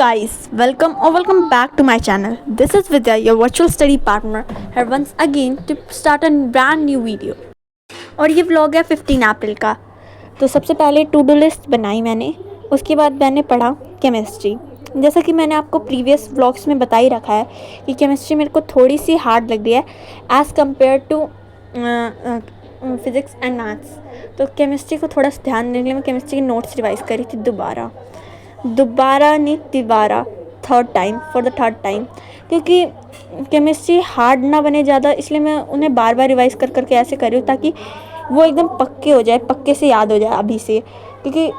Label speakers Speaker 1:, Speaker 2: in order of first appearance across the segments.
Speaker 1: guys, welcome back to my channel. This is Vidya, your virtual study partner, here once again to start a brand new video. और ये vlog है 15 अप्रैल का। तो सबसे पहले to do list बनाई मैंने, उसके बाद मैंने पढ़ा केमिस्ट्री। जैसा कि मैंने आपको प्रीवियस व्लॉग्स में बता ही रखा है कि केमिस्ट्री मेरे को थोड़ी सी हार्ड लग रही है as compare to physics and maths. तो केमिस्ट्री को थोड़ा ध्यान देने के लिए मैं केमिस्ट्री के नोट्स रिवाइज़ करी थी दोबारा नहीं तिबारा फॉर द थर्ड टाइम, क्योंकि केमिस्ट्री हार्ड ना बने ज़्यादा, इसलिए मैं उन्हें बार बार रिवाइज़ कर करके ऐसे कर रही हूँ ताकि वो एकदम पक्के हो जाए, पक्के से याद हो जाए अभी से। क्योंकि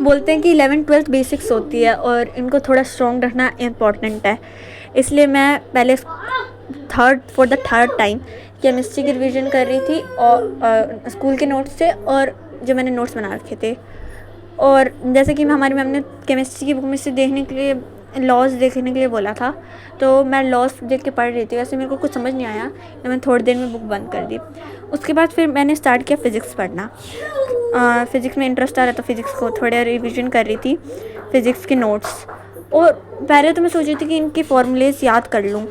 Speaker 1: बोलते हैं कि 11th-12th बेसिक्स होती है और इनको थोड़ा स्ट्रॉन्ग रखना इम्पॉर्टेंट है, इसलिए मैं पहले for the third time chemistry की रिवीजन कर रही थी और स्कूल के नोट्स से और जो मैंने नोट्स बना रखे थे। और जैसे कि हमारी मैम ने केमिस्ट्री की बुक में से देखने के लिए लॉज देखने के लिए बोला था, तो मैं लॉज देख के पढ़ रही थी। वैसे मेरे को कुछ समझ नहीं आया तो मैंने थोड़ी देर में बुक बंद कर दी। उसके बाद फिर मैंने स्टार्ट किया फ़िज़िक्स पढ़ना। फ़िज़िक्स में इंटरेस्ट आ रहा था, फ़िज़िक्स को थोड़ा रिविज़न कर रही थी, फ़िज़िक्स के नोट्स। और पहले तो मैं सोच रही थी कि इनके फॉर्मूलेस याद कर लूँ,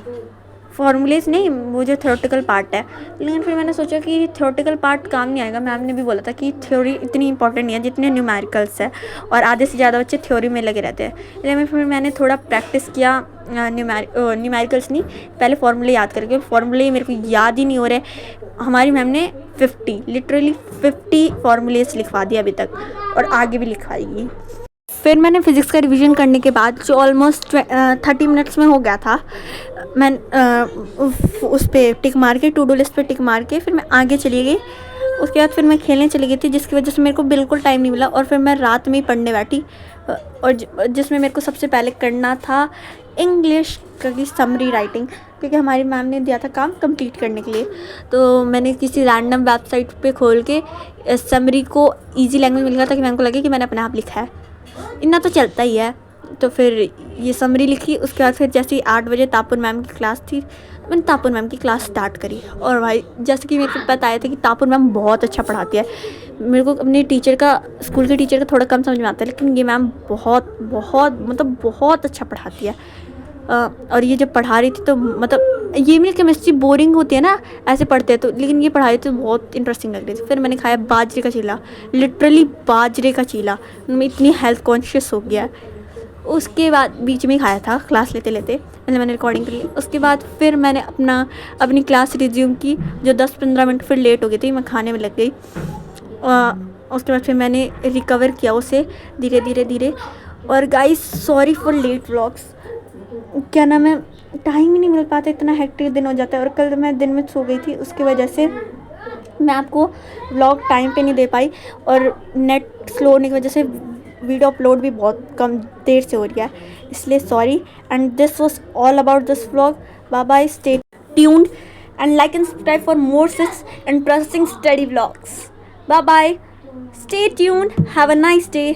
Speaker 1: फॉर्मूलेस नहीं, वो जो थ्योरेटिकल पार्ट है। लेकिन फिर मैंने सोचा कि थ्योरेटिकल पार्ट काम नहीं आएगा। मैम ने भी बोला था कि थ्योरी इतनी इंपॉर्टेंट नहीं है जितने न्यूमेरिकल्स है, और आधे से ज़्यादा बच्चे थ्योरी में लगे रहते हैं। इसलिए फिर मैंने थोड़ा प्रैक्टिस किया, न्यूमेरिकल्स नहीं, पहले फार्मूले याद करके। फार्मूले मेरे को याद ही नहीं हो रहे। हमारी मैम ने 50 फार्मूलेस लिखवा दिया अभी तक, और आगे भी लिखवाएगी। फिर मैंने फ़िज़िक्स का रिवीजन करने के बाद, जो ऑलमोस्ट 30 मिनट्स में हो गया था, मैं उस पर टिक मार के, टू डू लिस्ट पे टिक मार के फिर मैं आगे चली गई। उसके बाद फिर मैं खेलने चली गई थी, जिसकी वजह से मेरे को बिल्कुल टाइम नहीं मिला। और फिर मैं रात में ही पढ़ने बैठी, और जिसमें मेरे को सबसे पहले करना था इंग्लिश की समरी राइटिंग, क्योंकि हमारी मैम ने दिया था काम कंप्लीट करने के लिए। तो मैंने किसी रैंडम वेबसाइट पे खोल के समरी को ईजी लैंग्वेज में लिखा था कि मैम को लगे कि मैंने अपने आप लिखा है। इतना तो चलता ही है। तो फिर ये समरी लिखी। उसके बाद फिर जैसे ही 8 बजे तापुर मैम की क्लास थी, मैंने तापुर मैम की क्लास स्टार्ट करी। और भाई, जैसे कि मेरे को पता आया था कि तापुर मैम बहुत अच्छा पढ़ाती है। मेरे को अपने स्कूल के टीचर का थोड़ा कम समझ में आता है, लेकिन ये मैम बहुत अच्छा पढ़ाती है। और ये जब पढ़ा रही थी तो मतलब, ये मेरी केमिस्ट्री बोरिंग होती है ना ऐसे पढ़ते हैं तो, लेकिन ये पढ़ाई तो बहुत इंटरेस्टिंग लग रही थी। फिर मैंने खाया बाजरे का चीला, लिटरली बाजरे का चीला। मैं इतनी हेल्थ कॉन्शियस हो गया। उसके बाद बीच में ही खाया था क्लास लेते लेते, मतलब मैंने रिकॉर्डिंग कर ली। उसके बाद फिर मैंने अपनी क्लास रिज्यूम की, जो 10-15 मिनट फिर लेट हो गई थी, मैं खाने में लग गई। उसके बाद फिर मैंने रिकवर किया उसे धीरे। और guys, sorry for late vlogs, क्या नाम है, टाइम ही नहीं मिल पाता, इतना हेक्टिक दिन हो जाता है। और कल मैं दिन में सो गई थी, उसकी वजह से मैं आपको व्लॉग टाइम पे नहीं दे पाई, और नेट स्लो होने की वजह से वीडियो अपलोड भी बहुत कम देर से हो रही है, इसलिए sorry. And this was all about this vlog. Bye bye, stay tuned and like and subscribe for more such interesting study vlogs. Bye bye, stay tuned, have a nice day.